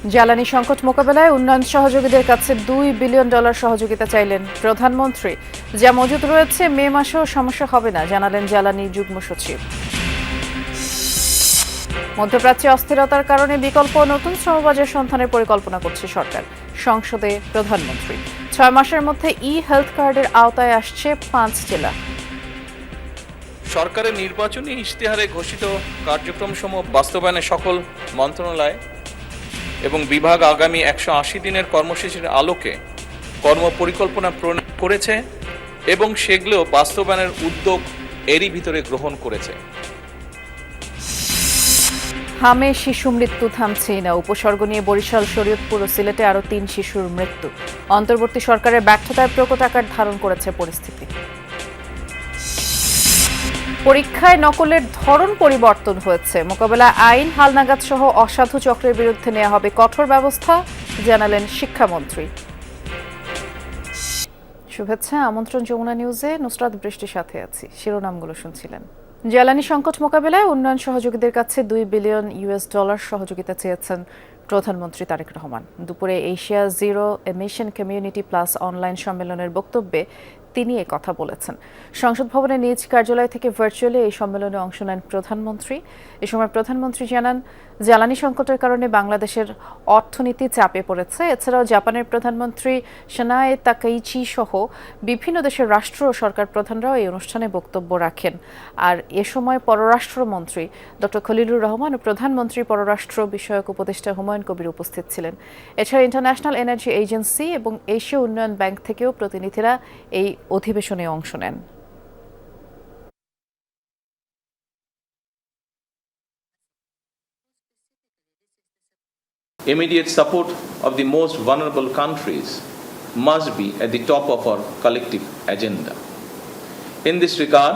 জ্বালানি সংকট মোকাবেলায় উন্নয়ন সহযোগীদের কাছে $2 বিলিয়ন সহযোগিতা চাইলেন প্রধানমন্ত্রী। যা মজুদ রয়েছে মে মাসেও সমস্যা হবে না, জানালেন জ্বালানি যুগ্ম সচিব। মধ্যপ্রাচ্যে অস্থিরতার কারণে বিকল্প নতুন শ্রমবাজার সন্ধানের পরিকল্পনা করছে সরকার। সংসদে প্রধানমন্ত্রী 6 মাসের মধ্যে হেলথ কার্ডের আওতায় আসছে 5 জেলা। সরকারের নির্বাচনী ইশতেহারে ঘোষিত কার্যক্রমসমূহ বাস্তবায়নে সকল মন্ত্রণালয় এবং বিভাগ আগামী 180 দিনের কর্মসূচির আলোকে কর্মপরিকল্পনা প্রণয়ন করেছে এবং সেগুলো বাস্তবায়নের উদ্যোগ এরই ভিতরে গ্রহণ করেছে। হামে শিশু মৃত্যু থামছেই না। উপসর্গ নিয়ে বরিশাল, শরীয়তপুর ও সিলেটে আরও 3 শিশুর মৃত্যু। অন্তর্বর্তী সরকারের ব্যর্থতায় প্রকট আকার ধারণ করেছে পরিস্থিতি। পরীক্ষায় নকলের ধরন পরিবর্তন হয়েছে। মোকাবেলায় আইন, হালনাগাদ সহ অসাধু চক্রের বিরুদ্ধে নেওয়া হবে কঠোর ব্যবস্থা, জানালেন শিক্ষামন্ত্রী। শুভেচ্ছা, আমন্ত্রণ যমুনা নিউজে। নুসরাত বৃষ্টির সাথে আছি। শিরোনামগুলো শুনছিলেন। জ্বালানি সংকট মোকাবেলায় উন্নয়ন সহযোগীদের কাছে $2 বিলিয়ন সহযোগিতা চেয়েছেন প্রধানমন্ত্রী তারেক রহমান। দুপুরে Asia zero emission community plus online সম্মেলনের বক্তব্যে তিনি কথা বলেছেন। সংসদ ভবনের নিজ কার্যালয় থেকে ভার্চুয়ালি এই সম্মেলনে অংশ নেন প্রধানমন্ত্রী। এ সময় প্রধানমন্ত্রী জানান, জ্বালানি সংকটের কারণে বাংলাদেশের অর্থনীতি চাপে পড়েছে। এছাড়াও জাপানের প্রধানমন্ত্রী সানায়ে তাকাইচি সহ বিভিন্ন দেশের রাষ্ট্র ও সরকার প্রধানরাও এই অনুষ্ঠানে বক্তব্য রাখেন। আর এ সময় পররাষ্ট্রমন্ত্রী ডক্টর খলিলুর রহমান ও প্রধানমন্ত্রী পররাষ্ট্র বিষয়ক উপদেষ্টা হুমায়ুন কবির উপস্থিত ছিলেন। এছাড়া ইন্টারন্যাশনাল এনার্জি এজেন্সি এবং এশীয় উন্নয়ন ব্যাংক থেকেও প্রতিনিধিরা এই অধিবেশনে অংশ নেন। Immediate support of the most vulnerable countries must be at the top of our collective agenda. In this regard,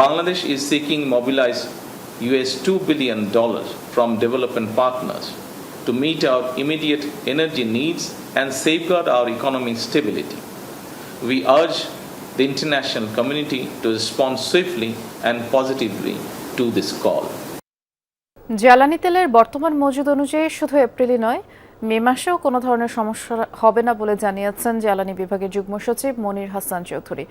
Bangladesh is seeking to mobilize $2 billion from development partners to meet our immediate energy needs and safeguard our economic stability. We urge the international community to respond swiftly and positively to this call. জ্বালানি তেলের বর্তমান মজুদ অনুযায়ী শুধু এপ্রিলই নয়, মে মাসেও কোনো ধরনের সমস্যা হবে না বলে জানিয়েছেন জ্বালানি বিভাগের যুগ্ম সচিব মনির হাসান চৌধুরী।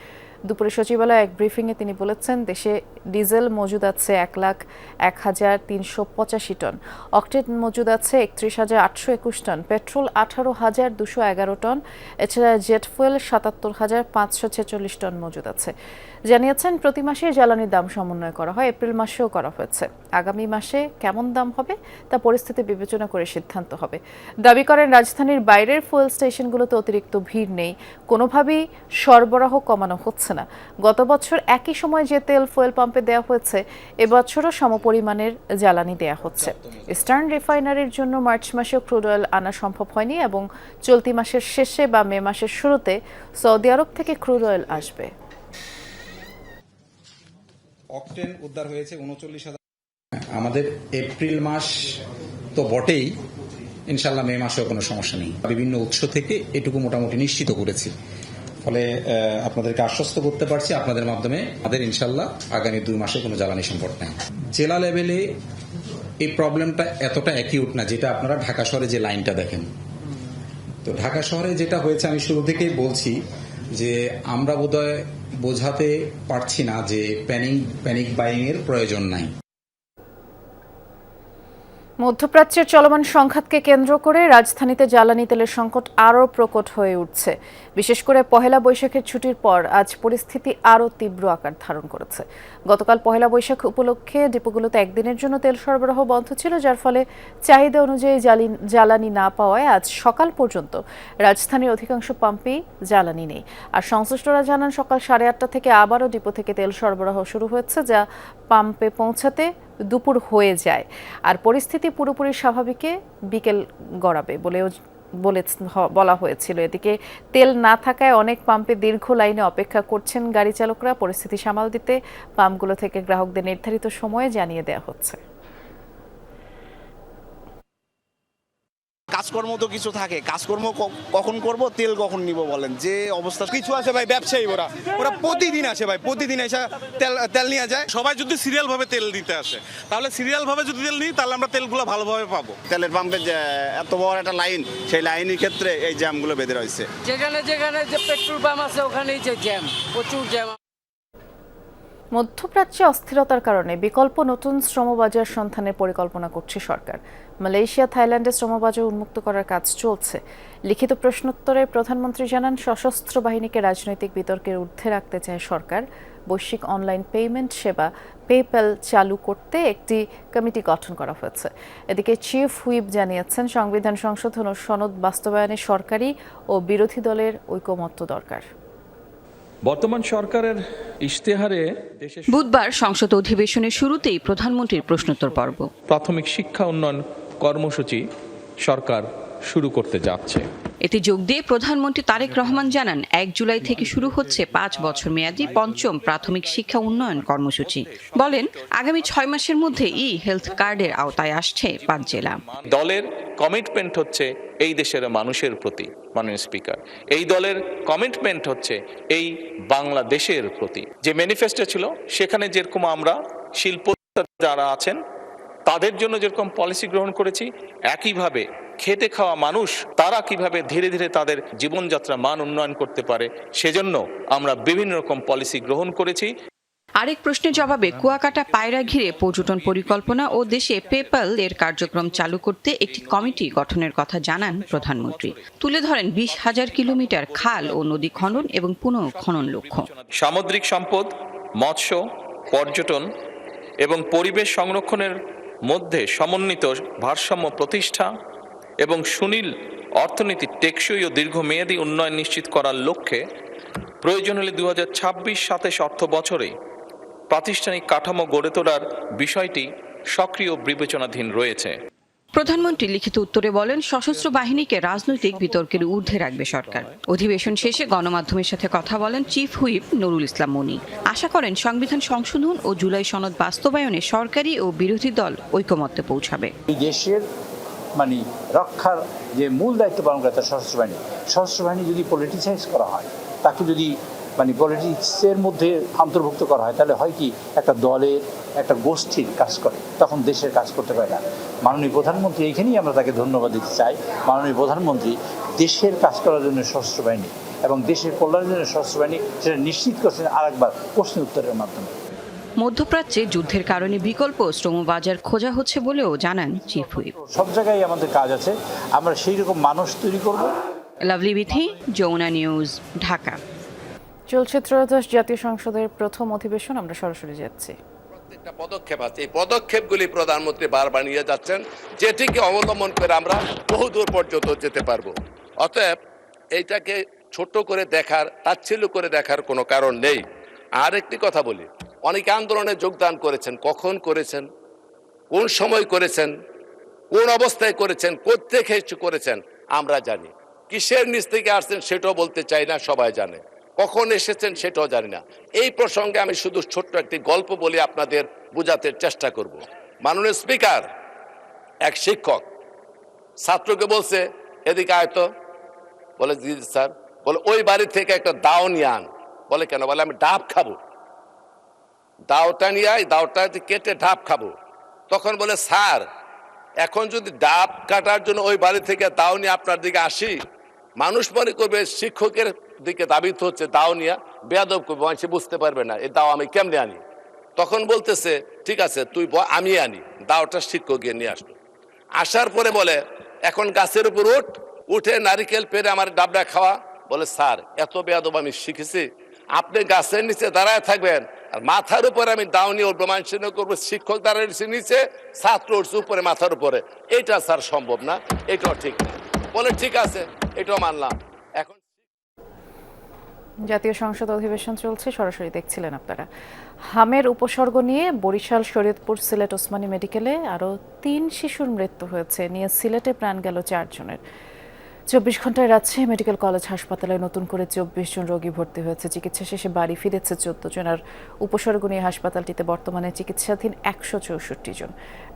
দুপুরে সচিবালয়ে এক ব্রিফিংয়ে তিনি বলেছেন, দেশে ডিজেল মজুদ আছে 1,01,385 টন, অকটেন মজুদ আছে 31,821 টন, পেট্রোল 18,211 টন, এছাড়া জেট ফুয়েল 77,546 টন মজুদ আছে। জানিয়েছেন, প্রতি মাসে জ্বালানির দাম সমন্বয় করা হয়, এপ্রিল মাসেও করা হয়েছে। আগামী মাসে কেমন দাম হবে তা পরিস্থিতি বিবেচনা করে সিদ্ধান্ত হবে। দাবি করেন, রাজধানীর বাইরের ফুয়েল স্টেশনগুলোতে অতিরিক্ত ভিড় নেই, কোনোভাবেই সরবরাহ কমানো হচ্ছে না। গত বছর একই সময় যে তেল ফুয়েল পাম্পে দেওয়া হয়েছে, এবছরও সমপরিমাণের জ্বালানি দেওয়া হচ্ছে। ইস্টার্ন রিফাইনারির জন্য মার্চ মাসেও ক্রুড অয়েল আনা সম্ভব হয়নি এবং চলতি মাসের শেষে বা মে মাসের শুরুতে সৌদি আরব থেকে ক্রুড অয়েল আসবে। অকটেন উদ্ধার হয়েছে 39,000। আমাদের এপ্রিল মাস তো বটেই, ইনশাল্লাহ মে মাসেও কোনো সমস্যা নেই। বিভিন্ন উৎস থেকে এটুকু মোটামুটি নিশ্চিত করেছি, ফলে আপনাদেরকে আশ্বস্ত করতে পারছি আপনাদের মাধ্যমে আমাদের ইনশাল্লাহ আগামী 2 মাসে কোনো জ্বালানি সংকট নেই। জেলা লেভেলে এই প্রবলেমটা এতটা অ্যাকিউট না, যেটা আপনারা ঢাকা শহরে যে লাইনটা দেখেন। তো ঢাকা শহরে যেটা হয়েছে, আমি শুরু থেকেই বলছি যে আমরা বোধহয় বোঝাতে পারছি না যে প্যানিক বাইং এর প্রয়োজন নাই। মধ্যপ্রাচ্যের চলমান সংঘাতকে কেন্দ্র করে রাজধানীতে জ্বালানি তেলের সংকট আরও প্রকট হয়ে উঠছে। বিশেষ করে পহেলা বৈশাখের ছুটির পর আজ পরিস্থিতি আরও তীব্র আকার ধারণ করেছে। গতকাল পহেলা বৈশাখ উপলক্ষে ডিপোগুলোতে একদিনের জন্য তেল সরবরাহ বন্ধ ছিল, যার ফলে চাহিদা অনুযায়ী জ্বালানি না পাওয়ায় আজ সকাল পর্যন্ত রাজধানীর অধিকাংশ পাম্পেই জ্বালানি নেই। আর সংশ্লিষ্টরা জানান, সকাল 8:30 থেকে আবারও ডিপো থেকে তেল সরবরাহ শুরু হয়েছে, যা পাম্পে পৌঁছাতে দুপুর হয়ে যায়। আর পরিস্থিতি পুরোপুরি স্বাভাবিকে বিকেল গড়াবে বলা হয়েছিল। এদিকে তেল না থাকায় অনেক পাম্পে দীর্ঘ লাইনে অপেক্ষা করছেন গাড়ি চালকরা। পরিস্থিতি সামাল দিতে পাম্পগুলো থেকে গ্রাহকদের নির্ধারিত সময়ে জানিয়ে দেওয়া হচ্ছে। কাজকর্ম তো কিছু থাকে, কাজকর্ম কখন করব, তেল কখন নিব বলেন, যে অবস্থা। কিছু আছে ভাই ব্যবসায়ী, ওরা প্রতিদিন আসে ভাই, প্রতিদিন এসে তেল নিয়ে যায়। সবাই যদি সিরিয়াল ভাবে তেল দিতে আসে, তাহলে সিরিয়াল ভাবে যদি তেল নিই, তাহলে আমরা তেলগুলো ভালোভাবে পাবো। তেলের পাম্পে যে এত বড় একটা লাইন, সেই লাইনের ক্ষেত্রে এই জ্যামগুলো বেঁধে রয়েছে। যেখানে যেখানে যে পেট্রোল পাম্প আছে ওখানেই যে জ্যাম, প্রচুর জ্যাম। মধ্যপ্রাচ্যে অস্থিরতার কারণে বিকল্প নতুন শ্রমবাজার সন্ধানের পরিকল্পনা করছে সরকার। মালয়েশিয়া, থাইল্যান্ডে শ্রমবাজার উন্মুক্ত করার কাজ চলছে। লিখিত প্রশ্নোত্তরে প্রধানমন্ত্রী জানান, সশস্ত্র বাহিনীকে রাজনৈতিক বিতর্কের ঊর্ধ্বে রাখতে চায় সরকার। বৈশ্বিক অনলাইন পেমেন্ট সেবা পেপ্যাল চালু করতে একটি কমিটি গঠন করা হয়েছে। এদিকে চিফ হুইপ জানিয়েছেন, সংবিধান সংশোধন ও সনদ বাস্তবায়নে সরকারি ও বিরোধী দলের ঐকমত্য দরকার। বর্তমান সরকারের ইশতেহারে বুধবার সংসদ অধিবেশনের শুরুতেই প্রধানমন্ত্রীর প্রশ্নোত্তর পর্ব। প্রাথমিক শিক্ষা উন্নয়ন কর্মসূচি সরকার শুরু করতে যাচ্ছে। এতে যোগ দিয়ে প্রধানমন্ত্রী তারেক রহমান জানান, ১ জুলাই থেকে শুরু হচ্ছে ৫ বছর মেয়াদী পঞ্চম প্রাথমিক শিক্ষা উন্নয়ন কর্মসূচি। বলেন, আগামী ৬ মাসের মধ্যে হেলথ কার্ডের আওতায় আসছে ৫ জেলা। দলের কমিটমেন্ট হচ্ছে এই দেশের মানুষের প্রতি, মাননীয় স্পিকার। এই দলের কমিটমেন্ট হচ্ছে এই বাংলাদেশের প্রতি। যে ম্যানিফেস্টো ছিল, সেখানে যেরকম আমরা শিল্প যারা আছেন তাদের জন্য যেরকম পলিসি গ্রহণ করেছি, একইভাবে খেটে খাওয়া মানুষ তারা কিভাবে ধীরে ধীরে তাদের জীবনযাত্রা মান উন্নয়ন করতে পারে, সেজন্য আমরা বিভিন্ন রকম পলিসি গ্রহণ করেছি। আরেক প্রশ্নের জবাবে কুয়াকাটা পায়রা ঘিরে পর্যটন পরিকল্পনা ও দেশে পেপ্যাল এর কার্যক্রম চালু করতে একটি কমিটি গঠনের কথা জানান প্রধানমন্ত্রী। তুলে ধরেন ২০,০০০ কিলোমিটার খাল ও নদী খনন এবং পুনঃ খনন লক্ষ্য। সামুদ্রিক সম্পদ, মৎস্য, পর্যটন এবং পরিবেশ সংরক্ষণের মধ্যে সমন্বিত ভারসাম্য প্রতিষ্ঠা এবং সুনীল অর্থনীতি টেকসই ও দীর্ঘমেয়াদী উন্নয়ন নিশ্চিত করার লক্ষ্যে প্রয়োজন হলে ২০২৬-২৭ অর্থ বছরে প্রাতিষ্ঠানিক কাঠামো গড়ে তোলার বিষয়টি সক্রিয় বিবেচনাধীন রয়েছে। প্রধানমন্ত্রী লিখিত উত্তরে বলেন, সশস্ত্র বাহিনীকে রাজনৈতিক বিতর্কের ঊর্ধ্বে রাখবে সরকার। অধিবেশন শেষে গণমাধ্যমের সাথে কথা বলেন চিফ হুইপ নুরুল ইসলাম মনি। আশা করেন সংবিধান সংশোধন ও জুলাই সনদ বাস্তবায়নে সরকারি ও বিরোধী দল ঐকমত্যে পৌঁছাবে। এই দেশের রক্ষার যে মূল দায়িত্ব পালন করে তার সশস্ত্র বাহিনী যদি পলিটিসাইজ করা হয়, তাকে যদি পলিটিক্সের মধ্যে অন্তর্ভুক্ত করা হয়, তাহলে হয় কি, একটা দলের একটা গোষ্ঠীর কাজ করে, তখন দেশের কাজ করতে পারে না। মাননীয় প্রধানমন্ত্রী, এইখানেই আমরা তাকে ধন্যবাদ দিতে চাই। মাননীয় প্রধানমন্ত্রী দেশের কাজ করার জন্য সশস্ত্র বাহিনী এবং দেশের কল্যাণের জন্য সশস্ত্র বাহিনী সেটা নিশ্চিত করছেন আরেকবার প্রশ্ন উত্তরের মাধ্যমে। মধ্যপ্রাচ্যে যুদ্ধের কারণে বিকল্প শ্রমবাজার খোঁজা হচ্ছে বলেও জানান চিফ হুইপ। সব জায়গায় আমাদের কাজ আছে, আমরা সেই রকম মানুষ তৈরি করব। লাভলি বিথি, যমুনা নিউজ, ঢাকা। চলছে ত্রয়োদশ জাতীয় সংসদের প্রথম অধিবেশন, আমরা সরাসরি যাচ্ছি। প্রত্যেকটা পদক্ষেপ আছে, এই পদক্ষেপগুলি প্রধানমন্ত্রী বারবার নিয়ে যাচ্ছেন, যেটিকে অবলম্বন করে আমরা বহুদূর পর্যন্ত যেতে পারবো। অতএব এইটাকে ছোট করে দেখার, তাচ্ছিল্য করে দেখার কোনো কারণ নেই। আর একটি কথা বলি, অনেকে আন্দোলনে যোগদান করেছেন, কখন করেছেন, কোন সময় করেছেন, কোন অবস্থায় করেছেন, কোত্থেকে করেছেন আমরা জানি। কিসের নিচ থেকে আসছেন সেটাও বলতে চাই না, সবাই জানে। কখন এসেছেন সেটাও জানি না। এই প্রসঙ্গে আমি শুধু ছোট্ট একটি গল্প বলে আপনাদের বোঝাতে চেষ্টা করব। মাননীয় স্পিকার, এক শিক্ষক ছাত্রকে বলছে, এদিকে আয়তো। বলে, জি স্যার। বলে, ওই বাড়ি থেকে একটা দাও নিয়ে আন। বলে, কেন? বলে, আমি ডাব খাবো। দাওটা নিয়ে আয়, দাওটা কেটে ডাব খাবো। তখন বলে, স্যার, এখন যদি ডাব কাটার জন্য ওই বাড়ি থেকে দাও নিয়ে আপনার দিকে আসি, মানুষ মনে করবে শিক্ষকের দিকে দাবিত হচ্ছে দাও নিয়ে, বেয়াদব করবে, মানুষ বুঝতে পারবে না এই দাও আমি কেমনে আনি। তখন বলতেছে, ঠিক আছে তুই আমি আনি। দাওটা শিক্ষক গিয়ে নিয়ে আসলো। আসার পরে বলে, এখন গাছের উপর উঠে নারিকেল পেরে আমার ডাবটা খাওয়া। বলে, স্যার, এত বেয়াদব আমি শিখেছি, আপনি গাছের নিচে দাঁড়ায় থাকবেন আর মাথার উপরে আমি দাও নিয়ে উঠবো, মানুষ করবো শিক্ষক দাঁড়িয়েছে নিচে, ছাত্র উঠছে উপরে মাথার উপরে। এটা স্যার সম্ভব না, এটাও ঠিক না। বলে, ঠিক আছে, এটাও মানলাম। এখন জাতীয় সংসদ অধিবেশন চলছে, সরাসরি দেখছিলেন আপনারা। হামের উপসর্গ নিয়ে বরিশাল, শরীয়তপুর, সিলেট ওসমানী মেডিকেলে আরও 3 শিশুর মৃত্যু হয়েছে, নিয়ে সিলেটে প্রাণ গেল 4 জনের। 24 ঘন্টায় রাজশাহী মেডিকেল কলেজ হাসপাতালে নতুন করে 24 জন রোগী ভর্তি হয়েছে। চিকিৎসা শেষে বাড়ি ফিরেছে 14 জন। আর উপসর্গ নিয়ে হাসপাতালটিতে বর্তমানে চিকিৎসাধীন 164 জন।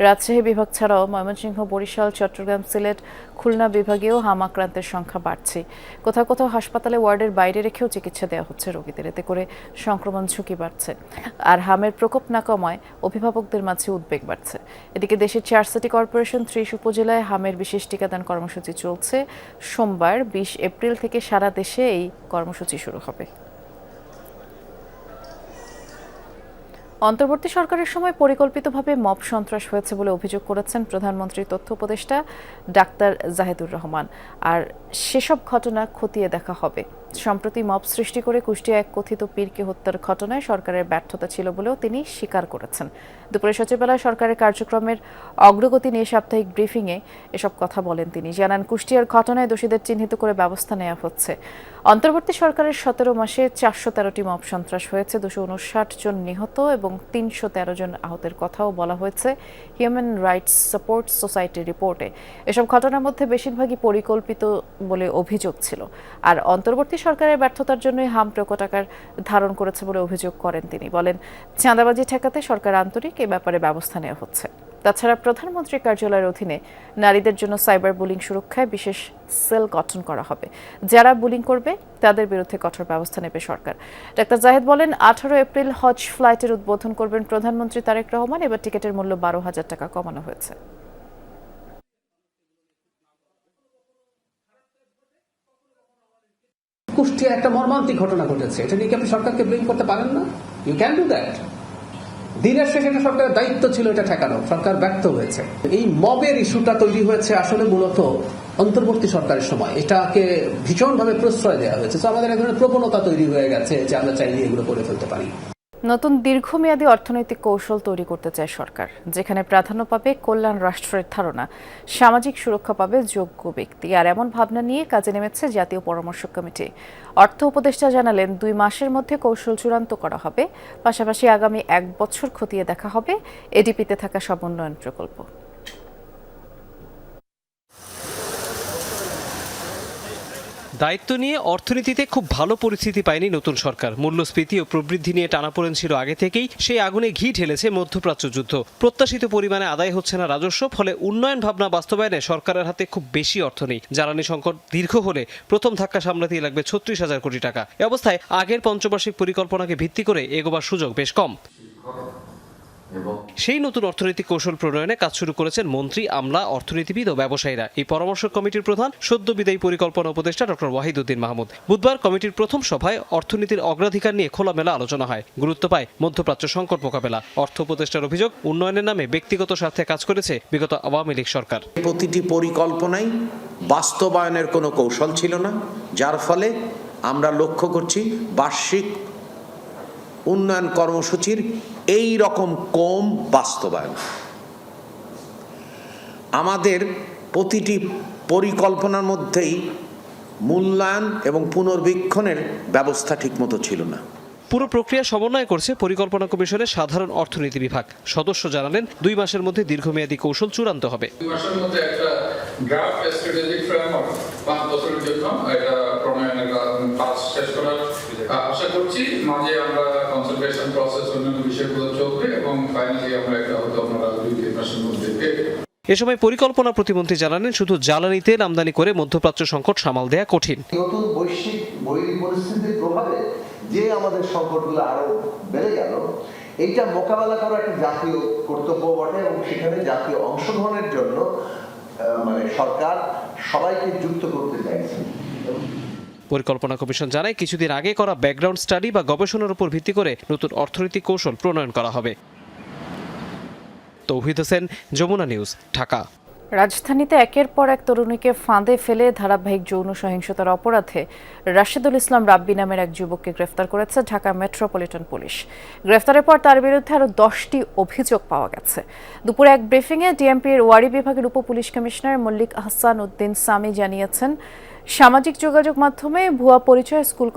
রাজশাহী বিভাগ ছাড়াও ময়মনসিংহ, বরিশাল, চট্টগ্রাম, সিলেট, খুলনা বিভাগেও হামাক্রান্তের সংখ্যা বাড়ছে। কোথাও কোথাও হাসপাতালে ওয়ার্ডের বাইরে রেখেও চিকিৎসা দেওয়া হচ্ছে রোগীদের। এতে করে সংক্রমণ ঝুঁকি বাড়ছে। আর হামের প্রকোপ না কমায় অভিভাবকদের মাঝে উদ্বেগ বাড়ছে। এদিকে দেশের 4 সিটি কর্পোরেশন 30 উপজেলায় হামের বিশেষ টিকাদান কর্মসূচি চলছে। সোমবার 20 এপ্রিল থেকে সারা দেশে এই কর্মসূচি শুরু হবে। অন্তর্বর্তী সরকারের সময় পরিকল্পিতভাবে মব সন্ত্রাস হয়েছে বলে অভিযোগ করেছেন প্রধানমন্ত্রীর তথ্য উপদেষ্টা ডাক্তার জাহিদুর রহমান। আর সেসব ঘটনা খতিয়ে দেখা হবে। সম্প্রতি মব সৃষ্টি করে কুষ্টিয়া এক কথিত পীরকে হত্যার ঘটনায় সরকারের ব্যর্থতা ছিল বলেও তিনি স্বীকার করেছেন। দুপুরে সচিবালয়ে সরকারের কার্যক্রমের অগ্রগতি নিয়ে সাপ্তাহিক ব্রিফিংয়ে এসব কথা বলেন তিনি। জানান, কুষ্টিয়ার ঘটনায় দোষীদের চিহ্নিত করে ব্যবস্থা নেওয়া হচ্ছে। অন্তর্বর্তী সরকারের 17 মাসে 413টি মব সন্ত্রাস হয়েছে, 259 জন নিহত এবং 313 জন আহতের কথাও বলা হয়েছে হিউম্যান রাইটস সাপোর্ট সোসাইটির রিপোর্টে। এসব ঘটনার মধ্যে বেশিরভাগই পরিকল্পিত বলে অভিযোগ ছিল। আর অন্তর্বর্তী সরকারের ব্যর্থতার জন্যই হাম প্রকট আকার ধারণ করেছে বলে অভিযোগ করেন তিনি। বলেন, চাঁদাবাজি ঠেকাতে সরকার আন্তরিক, এ ব্যাপারে ব্যবস্থা নেওয়া হচ্ছে। তাছাড়া প্রধানমন্ত্রীর কার্যালয়ের অধীনে নারীদের জন্য সাইবার বুলিং সুরক্ষায় বিশেষ সেল গঠন করা হবে। যারা বুলিং করবে তাদের বিরুদ্ধে কঠোর ব্যবস্থা নেবে সরকার। ডাক্তার জাহেদ বলেন, 18 এপ্রিল হজ ফ্লাইটের উদ্বোধন করবেন প্রধানমন্ত্রী তারেক রহমান। এবার টিকিটের মূল্য 12,000 টাকা কমানো হয়েছে। কুষ্টিয়া একটা মর্মান্তিক ঘটনা ঘটেছে, এটা নিয়ে কি আপনি সরকারকে ব্লেম করতে পারেন না? You can do that. দিনের শেষে এটা সরকারের দায়িত্ব ছিল এটা ঠেকানো, সরকার ব্যর্থ হয়েছে। এই মবের ইস্যুটা তৈরি হয়েছে আসলে মূলত অন্তর্বর্তী সরকারের সময়। এটাকে ভীষণভাবে প্রশ্রয় দেওয়া হয়েছে। তো আমাদের এক ধরনের প্রবণতা তৈরি হয়ে গেছে যে আমরা চাইলে এগুলো করে ফেলতে পারি। নতুন দীর্ঘমেয়াদী অর্থনৈতিক কৌশল তৈরি করতে চায় সরকার, যেখানে প্রাধান্য পাবে কল্যাণ রাষ্ট্রের ধারণা, সামাজিক সুরক্ষা পাবে যোগ্য ব্যক্তি। আর এমন ভাবনা নিয়ে কাজে নেমেছে জাতীয় পরামর্শক কমিটি। অর্থ উপদেষ্টা জানালেন, 2 মাসের মধ্যে কৌশল চূড়ান্ত করা হবে। পাশাপাশি আগামী 1 বছর খতিয়ে দেখা হবে এডিপিতে থাকা সব উন্নয়ন প্রকল্প। দায়িত্ব নিয়ে অর্থনীতিতে খুব ভালো পরিস্থিতি পায়নি নতুন সরকার। মূল্যস্ফীতি ও প্রবৃদ্ধি নিয়ে টানাপোড়েন ছিল আগে থেকেই। সেই আগুনে ঘি ঢেলেছে মধ্যপ্রাচ্য যুদ্ধ। প্রত্যাশিত পরিমাণে আদায় হচ্ছে না রাজস্ব, ফলে উন্নয়ন ভাবনা বাস্তবায়নে সরকারের হাতে খুব বেশি অর্থ নেই। জ্বালানি সংকট দীর্ঘ হলে প্রথম ধাক্কা সামলাতেই লাগবে 36,000 কোটি টাকা। এ অবস্থায় আগের পঞ্চবার্ষিক পরিকল্পনাকে ভিত্তি করে এগোবার সুযোগ বেশ কম। সেই নতুন অর্থনৈতিক কৌশল প্রণয়নে কাজ শুরু করেছেন মন্ত্রী, আমলা, অর্থনীতিবিদ ও ব্যবসায়ীরা। এই পরামর্শক কমিটির প্রধান সদ্য বিদায়ী পরিকল্পনা উপদেষ্টা ডক্টর ওয়াহিদুদ্দিন মাহমুদ। বুধবার কমিটির প্রথম সভায় অর্থনীতির অগ্রাধিকার নিয়ে খোলামেলা আলোচনা হয়। গুরুত্ব পায় মধ্যপ্রাচ্য সংকট মোকাবেলা। অর্থ উপদেষ্টার অভিযোগ, উন্নয়নের নামে ব্যক্তিগত স্বার্থে কাজ করেছে বিগত আওয়ামী লীগ সরকার। প্রতিটি পরিকল্পনাই বাস্তবায়নের কোনো কৌশল ছিল না, যার ফলে আমরা লক্ষ্য করছি বার্ষিক উন্নয়ন কর্মসূচির এই রকম কম বাস্তবায়ন। আমাদের প্রতিটি পরিকল্পনার মধ্যেই মূল্যায়ন এবং পুনর্বীক্ষণের ব্যবস্থা ঠিকমতো ছিল না। পুরো প্রক্রিয়া সমন্বয় করছে পরিকল্পনা কমিশনের সাধারণ অর্থনীতি বিভাগ। সদস্য জানালেন, 2 মাসের মধ্যে দীর্ঘমেয়াদী কৌশল চূড়ান্ত হবে। 2 মাসের মধ্যে একটা ড্রাফট স্ট্র্যাটেজিক ফ্রেমওয়ার্ক 5 বছরের জন্য এটা প্রণয়নের কাজ শেষ করার আশা করছি। মাঝে আমরা কনসালটেশন প্রসেস অন্যান্য বিষয়গুলো চলবে এবং ফাইনালি আমরা একটা হয়তো আমরা 2-3 মাসের মধ্যে পেয়ে। এ সময় পরিকল্পনা প্রতিমন্ত্রী জানালেন, শুধু জ্বালানি তেল আমদানি করে মধ্যপ্রাচ্য সংকট সামাল দেয়া কঠিন। নতুন বৈশ্বিক পরিস্থিতির প্রভাবে যে আমাদের সংকটগুলো আরো বেড়ে গেল, এইটা মোকাবেলা করা একটা জাতীয় কর্তব্য বটে এবং সেখানে জাতীয় অংশগ্রহণের জন্য সরকার সবাইকে যুক্ত করতে চাইছে। পরিকল্পনা কমিশন জানায়, কিছুদিন আগে করা ব্যাকগ্রাউন্ড স্টাডি বা গবেষণার উপর ভিত্তি করে নতুন অর্থনৈতিক কৌশল প্রণয়ন করা হবে। তৌহিদ হোসেন, যমুনা নিউজ, ঢাকা। রাজধানীতে একের পর এক তরুণীকে ফাঁদে ফেলে ধারাবাহিক যৌন সহিংসতার অপরাধে রাশেদুল ইসলাম রাব্বি নামের এক যুবককে গ্রেফতার করেছে ঢাকা মেট্রোপলিটন পুলিশ। গ্রেফতারের পর তার বিরুদ্ধে আরও 10টি অভিযোগ পাওয়া গেছে। দুপুরে এক ব্রিফিংয়ে ডিএমপির ওয়ারি বিভাগের উপ পুলিশ কমিশনার মল্লিক আহসান উদ্দিন সামি জানিয়েছেন, সামাজিক যোগাযোগ মাধ্যমে ভুয়া পরিচয় স্কুল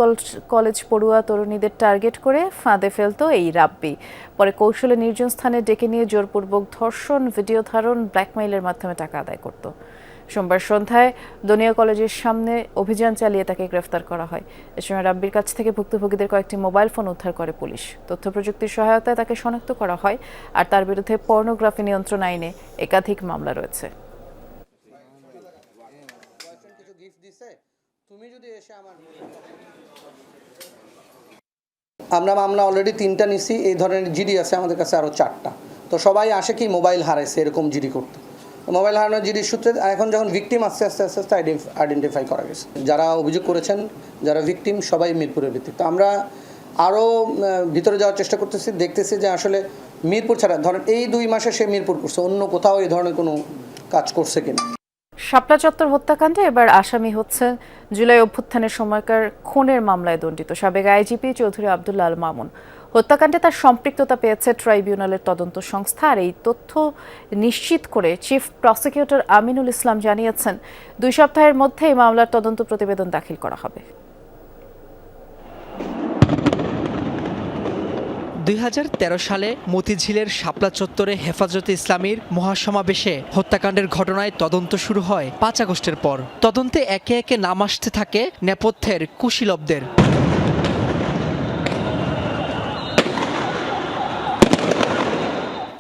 কলেজ পড়ুয়া তরুণীদের টার্গেট করে ফাঁদে ফেলত এই রাব্বি। পরে কৌশলে নির্জন স্থানে ডেকে নিয়ে জোরপূর্বক ধর্ষণ, ভিডিও ধারণ, ব্ল্যাকমেইলের মাধ্যমে টাকা আদায় করত। সোমবার সন্ধ্যায় দনিয়া কলেজের সামনে অভিযান চালিয়ে তাকে গ্রেফতার করা হয়। এ সময় রাব্বির কাছ থেকে ভুক্তভোগীদের কয়েকটি মোবাইল ফোন উদ্ধার করে পুলিশ। তথ্য প্রযুক্তির সহায়তায় তাকে শনাক্ত করা হয়, আর তার বিরুদ্ধে পর্নোগ্রাফি নিয়ন্ত্রণ আইনে একাধিক মামলা রয়েছে। আমরা মামলা অলরেডি 3টা নিছি, এই ধরনের জিডি আছে আমাদের কাছে আরও 4টা। তো সবাই আসে কি মোবাইল হারাইছে এরকম জিডি করতে। মোবাইল হারানোর জিডির সূত্রে এখন যখন ভিকটিম আস্তে আস্তে আইডেন্টিফাই করা গেছে। যারা অভিযোগ করেছেন, যারা ভিকটিম, সবাই মিরপুরের ভিত্তিক। তো আমরা আরও ভিতরে যাওয়ার চেষ্টা করতেছি, দেখতেছি যে আসলে মিরপুর ছাড়া ধরেন এই 2 মাসে সে মিরপুর করছে, অন্য কোথাও এই ধরনের কোনো কাজ করছে কিনা। শাপলা চত্বর হত্যাকাণ্ডে এবার আসামি হচ্ছেন জুলাই অভ্যুত্থানের সময়কার খুনের মামলায় দণ্ডিত সাবেক আইজিপি চৌধুরী আব্দুল্লাহ আল মামুন। হত্যাকাণ্ডে তার সম্পৃক্ততা পেয়েছে ট্রাইব্যুনালের তদন্ত সংস্থা, আর এই তথ্য নিশ্চিত করে চিফ প্রসিকিউটর আমিনুল ইসলাম জানিয়েছেন 2 সপ্তাহের মধ্যে এই মামলার তদন্ত প্রতিবেদন দাখিল করা হবে। 2013 সালে মতিঝিলের শাপলা চত্বরে হেফাজতে ইসলামীর মহাসমাবেশে হত্যাকাণ্ডের ঘটনায় তদন্ত শুরু হয় 5 আগস্টের পর। তদন্তে একে একে নাম আসতে থাকে নেপথ্যের কুশীলবদের।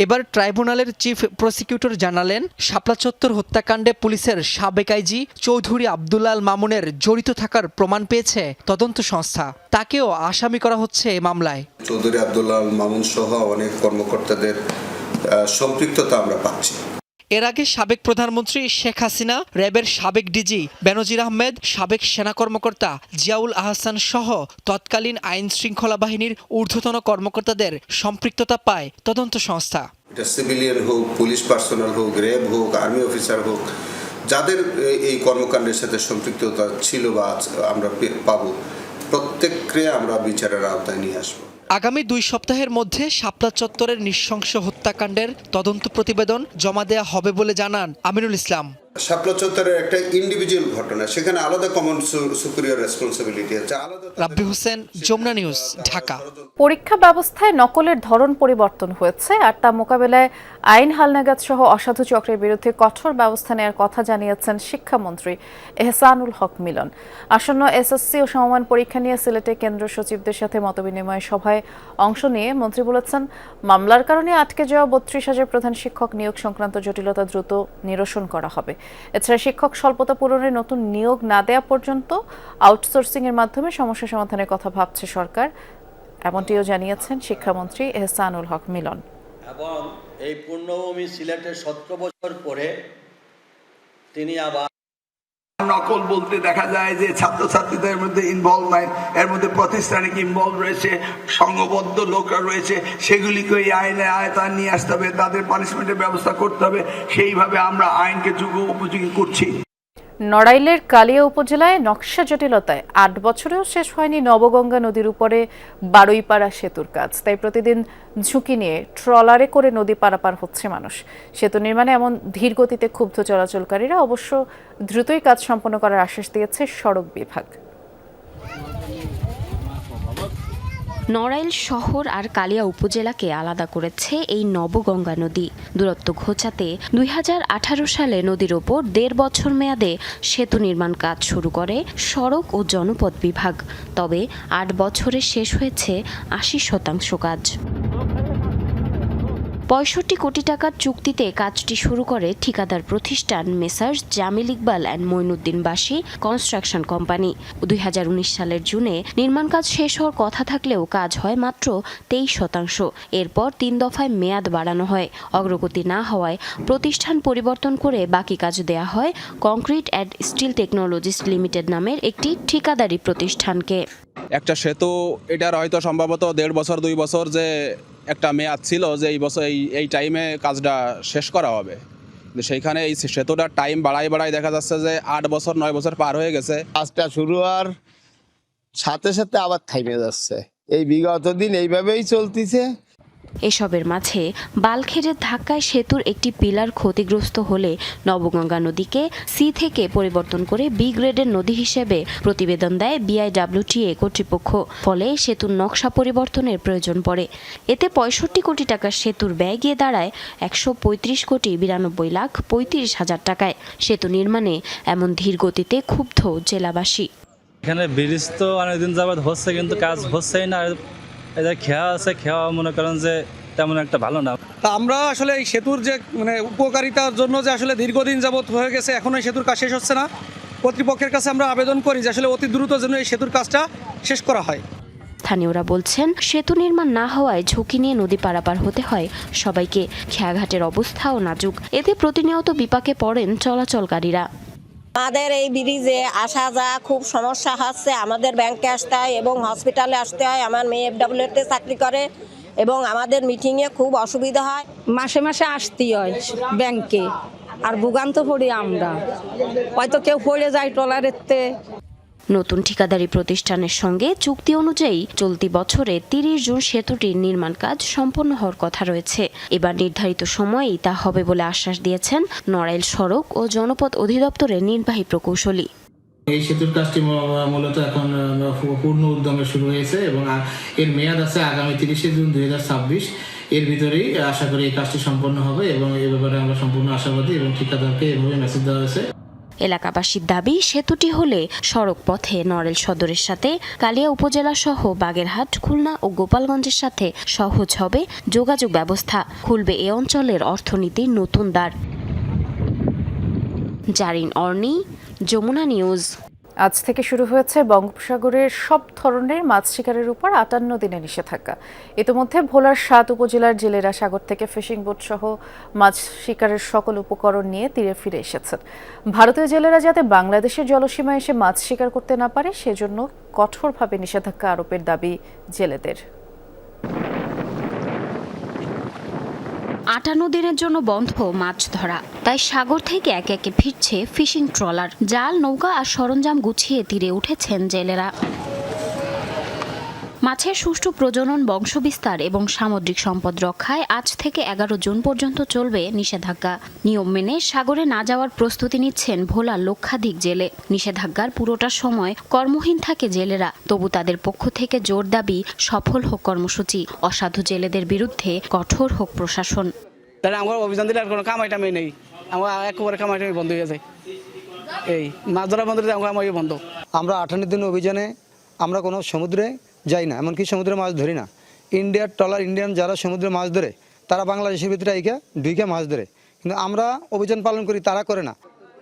এবার ট্রাইব্যুনালের চিফ প্রসিকিউটর জানালেন, শাপলা চত্বর হত্যাকাণ্ডে পুলিশের সাবেক আইজি চৌধুরী আব্দুল্লাহ আল মামুনের জড়িত থাকার প্রমাণ পেয়েছে তদন্ত সংস্থা। তাকেও আসামি করা হচ্ছে এই মামলায়। চৌধুরী আব্দুল্লাহ আল মামুন সহ অনেক কর্মকর্তাদের সম্পৃক্ততা আমরা পাচ্ছি। এর আগে সাবেক প্রধানমন্ত্রী শেখ হাসিনা, র্যাবের সাবেক ডিজি বেনজির আহমেদ, সাবেক সেনা কর্মকর্তা জিয়াউল আহসান সহ তৎকালীন আইন শৃঙ্খলা বাহিনীর ঊর্ধ্বতন কর্মকর্তাদের সম্পৃক্ততা পায় তদন্ত সংস্থা। এটা সিভিলিয়ান হোক, পুলিশ পার্সোনাল হোক, র্যাব হোক, আর্মি অফিসার হোক, যাদের এই কর্মকাণ্ডের সাথে সম্পৃক্ততা ছিল বা আমরা পাবো, প্রত্যেককে আমরা বিচারের আওতায় নিয়ে আসবো। আগামী 2 সপ্তাহের মধ্যে শাপলা চত্বরের নৃশংস হত্যাকাণ্ডের তদন্ত প্রতিবেদন জমা দেয়া হবে বলে জানান আমিনুল ইসলাম। শাপলা চত্বরের একটা ইন্ডিভিজুয়াল ঘটনা, সেখানে আলাদা কমন সুপিরিয়র রেসপন্সিবিলিটি আছে। রাব্বি হোসেন, যমুনা নিউজ, ঢাকা। পরীক্ষা ব্যবস্থায় নকলের ধরন পরিবর্তন হয়েছে, আর তা মোকাবেলায় আইন হালনাগাদ সহ অসাধু চক্রের বিরুদ্ধে কঠোর ব্যবস্থা নেওয়ার কথা জানিয়েছেন শিক্ষামন্ত্রী এহসানুল হক মিলন। আসন্ন এসএসসি ও সমমান পরীক্ষা নিয়ে সিলেটে কেন্দ্র সচিবদের সাথে মতবিনিময় সভায় অংশ নিয়ে মন্ত্রী বলেছেন, মামলার কারণে আটকে যাওয়া 32,000 প্রধান শিক্ষক নিয়োগ সংক্রান্ত জটিলতা দ্রুত নিরসন করা হবে। এছাড়া শিক্ষক স্বল্পতা পূরণে নতুন নিয়োগ না দেওয়া পর্যন্ত আউটসোর্সিং এর মাধ্যমে সমস্যা সমাধানের কথা ভাবছে সরকার, এমনটিও জানিয়েছেন শিক্ষামন্ত্রী এহসানুল হক মিলন। এবং এই পূর্ণভূমি সিলেটের 17 বছর পরে তিনি আবার নকল বলতে দেখা যায় যে ছাত্রছাত্রীদের মধ্যে ইনভলভ নাই, এর মধ্যে প্রাতিষ্ঠানিক ইনভলভ রয়েছে, সংঘবদ্ধ লোকরা রয়েছে, সেগুলিকে এই আইনে আয়তায় নিয়ে আসতে হবে, তাদের পানিশমেন্টের ব্যবস্থা করতে হবে। সেইভাবে আমরা আইনকে উপযোগী করছি। নড়াইলের কালিয়া উপজেলায় নকশা জটিলতায় 8 বছরেও শেষ হয়নি নবগঙ্গা নদীর উপরে বারুইপাড়া সেতুর কাজ। তাই প্রতিদিন ঝুঁকি নিয়ে ট্রলারে করে নদী পারাপার হচ্ছে মানুষ। সেতু নির্মাণে এমন ধীর গতিতে ক্ষুব্ধ চলাচলকারীরা অবশ্য দ্রুতই কাজ সম্পন্ন করার আশ্বাস দিয়েছে সড়ক বিভাগ। নড়াইল শহর আর কালিয়া উপজেলাকে আলাদা করেছে এই নবগঙ্গা নদী। দূরত্ব ঘোচাতে 2018 সালে নদীর ওপর 1.5 বছর মেয়াদে সেতু নির্মাণ কাজ শুরু করে সড়ক ও জনপথ বিভাগ। তবে 8 বছরে শেষ হয়েছে 80% কাজ। 65 কোটি টাকার চুক্তিতে কাজটি শুরু করে ঠিকাদার প্রতিষ্ঠান মেসার্স জামিল ইকবাল অ্যান্ড মঈনুদ্দিন বাসী কনস্ট্রাকশন কোম্পানি। 2019 সালের জুনে নির্মাণ কাজ শেষ হওয়ার কথা থাকলেও কাজ হয় মাত্র 23%। এরপর 3 দফায় মেয়াদ বাড়ানো হয়। অগ্রগতি না হওয়ায় প্রতিষ্ঠান পরিবর্তন করে বাকি কাজ দেয়া হয় Concrete and Steel Technologies Limited নামের একটি ঠিকাদারি প্রতিষ্ঠানকে। একটা সেতু, এটার হয়তো সম্ভবত 1.5 বছর 2 বছর যে একটা মেয়াদ ছিল যে এই বছর এই টাইমে কাজটা শেষ করা হবে, কিন্তু সেইখানে এই সেতুটার টাইম বাড়াই দেখা যাচ্ছে যে 8 বছর 9 বছর পার হয়ে গেছে। কাজটা শুরু হওয়ার সাথে সাথে আবার থামে যাচ্ছে। এই বিগত দিন এইভাবেই চলতেছে। এসবের মাঝে বালখেরের ধাক্কায় সেতুর একটি পিলার ক্ষতিগ্রস্ত হলে নবগঙ্গা নদীকে সি থেকে পরিবর্তন করে বি গ্রেডের নদী হিসেবে প্রতিবেদন দেয় বিআইডব্লিউটিএ কর্তৃপক্ষ। ফলে সেতুর নকশা পরিবর্তনের প্রয়োজন পড়ে। এতে ৬৫ কোটি টাকার সেতুর ব্যয় গিয়ে দাঁড়ায় ১৩৫,৯২,৩৫,০০০ টাকায়। সেতু নির্মাণে এমন ধীর গতিতে ক্ষুব্ধ জেলাবাসী। এখানে ব্রিজ তো অনেকদিন যাবৎ হচ্ছে, কিন্তু কাজ হচ্ছেই না। এদের খেয়া আছে, খেয়া মনে করেন যে তেমন একটা ভালো না। তা আমরা আসলে এই সেতুর যে উপকারিতার জন্য যে আসলে দীর্ঘদিন যাবৎ হয়ে গেছে, এখনো এই সেতুর কাজ শেষ হচ্ছে না। কর্তৃপক্ষের কাছে আমরা আবেদন করি যে আসলে অতি দ্রুত যেন এই সেতুর কাজটা শেষ করা হয়। স্থানীয়রা বলছেন, সেতু নির্মাণ না হওয়ায় ঝুঁকি নিয়ে নদী পারাপার হতে হয় সবাইকে। খেয়াঘাটের অবস্থাও নাজুক, এতে প্রতিনিয়ত বিপাকে পড়েন চলাচলকারীরা। আমাদের এই ব্রিজে আসা যাওয়া খুব সমস্যা হচ্ছে। আমাদের ব্যাংকে আসতে হয় এবং হসপিটালে আসতে হয়। আমার মেয়ে FWতে চাকরি করে এবং আমাদের মিটিংয়ে খুব অসুবিধা হয়। মাসে মাসে আসতেই হয় ব্যাংকে, আর ভোগান্ত পড়ি আমরা। হয়তো কেউ পড়ে যায় ট্রলারেতে। নতুন ঠিকাদারি প্রতিষ্ঠানের সঙ্গে চুক্তি অনুযায়ী চলতি বছরে ৩০ জুন সেতুটির নির্মাণ কাজ সম্পন্ন হওয়ার কথা রয়েছে। এবার নির্ধারিত সময়েই তা হবে বলে আশ্বাস দিয়েছেন নড়াইল সড়ক ও জনপথ অধিদপ্তরের নির্বাহী প্রকৌশলী। এই সেতুর কাজটি মূলত এখন পূর্ণ উদ্যমে শুরু হয়েছে এবং এর মেয়াদ আছে আগামী ৩০ জুন ২০২৬। এর ভিতরেই আশা করি এই কাজটি সম্পন্ন হবে এবং এ ব্যাপারে আমরা সম্পূর্ণ আশাবাদী এবং ঠিকাদারকে এভাবে মেসেজ দেওয়া হয়েছে। এলাকাবাসীর দাবি, সেতুটি হলে সড়ক পথে নড়াইল সদরের সাথে কালিয়া উপজেলা সহ বাগেরহাট, খুলনা ও গোপালগঞ্জের সাথে সহজ হবে যোগাযোগ ব্যবস্থা। খুলবে এ অঞ্চলের অর্থনীতির নতুন দ্বার। জারিন অর্নি, যমুনা নিউজ। আজ থেকে শুরু হয়েছে বঙ্গোপসাগরের সব ধরনের মাছ শিকারের উপর ৫৮ দিনের নিষেধাজ্ঞা। ইতিমধ্যে ভোলার ৭ উপজেলার জেলেরা সাগর থেকে ফিশিং বোট সহ মাছ শিকারের সকল উপকরণ নিয়ে তীরে ফিরে এসেছেন। ভারতীয় জেলেরা যাতে বাংলাদেশের জলসীমায় এসে মাছ শিকার করতে না পারে, সেজন্য কঠোরভাবে নিষেধাজ্ঞা আরোপের দাবি জেলেদের। ৫৮ দিনের জন্য বন্ধ মাছ ধরা, তাই সাগর থেকে একে একে ফিরছে ফিশিং ট্রলার। জাল, নৌকা আর সরঞ্জাম গুছিয়ে তীরে উঠেছেন জেলেরা। মাছের সুষ্ঠু প্রজনন, বংশবিস্তার এবং সামুদ্রিক সম্পদ রক্ষায় আজ থেকে ১১ জুন পর্যন্ত চলবে নিষেধাজ্ঞা। নিয়ম মেনে সাগরে না যাওয়ার প্রস্তুতি নিচ্ছেন ভোলার লক্ষাধিক জেলে। নিষেধাজ্ঞার পুরোটা সময় কর্মহীন থাকে জেলেরা। তবু তাদের পক্ষ থেকে জোর দাবি, সফল হোক কর্মসূচি, অসাধু জেলেদের বিরুদ্ধে কঠোর হোক প্রশাসন। আমার অভিযান দিলে আর কোনো কামাইটামি নেই, আমার একেবারে কামাইটামি বন্ধ হয়ে যায়। এই মাছ ধরা বন্ধ আমার বন্ধ। আমরা 58 দিন অভিযানে আমরা কোনো সমুদ্রে যাই না, এমনকি সমুদ্রে মাছ ধরি না। ইন্ডিয়ার ট্রলার, ইন্ডিয়ান যারা সমুদ্রে মাছ ধরে, তারা বাংলাদেশের ভিতরে ঢুকে মাছ ধরে, কিন্তু আমরা অভিযান পালন করি, তারা করে না।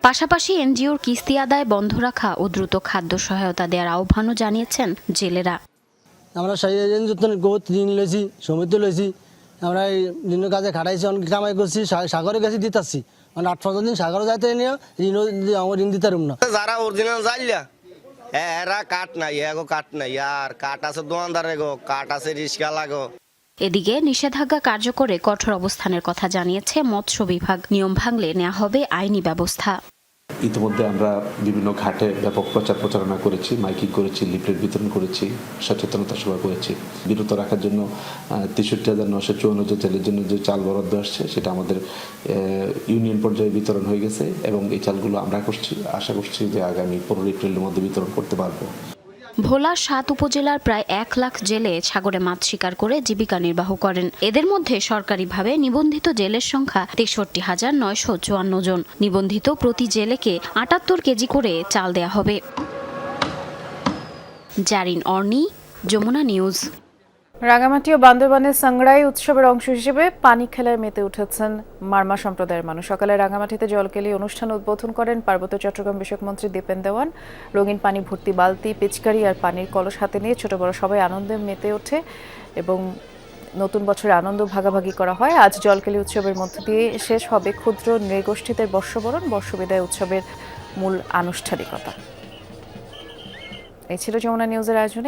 পাশাপাশি এনজিওর কিস্তি আদায় বন্ধ রাখা ও দ্রুত খাদ্য সহায়তা দেওয়ার আহ্বানও জানিয়েছেন জেলেরা। আমরা গোত ঋণ লইছি, সমুদ্র লইছি, আমরা এই দিন কাজে খাটাইছি, অনেক কামাই করছি, সাগরে গেছি দিতাছি। ৮-১৫ দিন সাগরে যাইতে নিয়ে ঋণ দিতে পারব না। যারা অরিজিনাল যাইলা এরা কাঠ নাই, এগো কাঠ নাই, আর কাঠ আছে দোকানদার, এগো কাঠ আছে রিস্কা লাগো। এদিকে নিষেধাজ্ঞা কার্যকরে কঠোর অবস্থানের কথা জানিয়েছে মৎস্য বিভাগ। নিয়ম ভাঙলে নেওয়া হবে আইনি ব্যবস্থা। ইতিমধ্যে আমরা বিভিন্ন ঘাটে ব্যাপক প্রচারণা করেছি, মাইকিং করেছি, লিফলেট বিতরণ করেছি, সচেতনতা সভা করেছি। বিরত রাখার জন্য ৬৩,৯৫৪ জেলের জন্য যে চাল বরাদ্দ আসছে, সেটা আমাদের ইউনিয়ন পর্যায়ে বিতরণ হয়ে গেছে এবং এই চালগুলো আমরা আশা করছি যে আগামী ১৫ এপ্রিলের মধ্যে বিতরণ করতে পারবো। ভোলা ৭ উপজেলার প্রায় ১ লাখ জেলে সাগরে মাছ শিকার করে জীবিকা নির্বাহ করেন। এদের মধ্যে সরকারিভাবে নিবন্ধিত জেলের সংখ্যা ৬৩,৯৫৪ জন। নিবন্ধিত প্রতি জেলেকে ৭৮ কেজি করে চাল দেয়া হবে। জারিন অর্নি, যমুনা নিউজ। রাঙামাটি ও বান্দরবানের সাংগ্রাই উৎসবের অংশ হিসেবে পানি খেলায় মেতে উঠেছেন মারমা সম্প্রদায়ের মানুষ। সকালে রাঙামাটিতে জলকেলি অনুষ্ঠান উদ্বোধন করেন পার্বত্য চট্টগ্রাম বিষয়ক মন্ত্রী দীপেন দেওয়ান। রঙিন পানি ভর্তি বালতি, পিচকারি আর পানির কলস হাতে নিয়ে ছোট বড় সবাই আনন্দে মেতে ওঠে এবং নতুন বছরের আনন্দ ভাগাভাগি করা হয়। আজ জলকেলি উৎসবের মধ্য দিয়ে শেষ হবে ক্ষুদ্র নৃগোষ্ঠীদের বর্ষবরণ, বর্ষবিদায় উৎসবের মূল আনুষ্ঠানিকতা। এই ছিল যমুনা নিউজের আয়োজনে।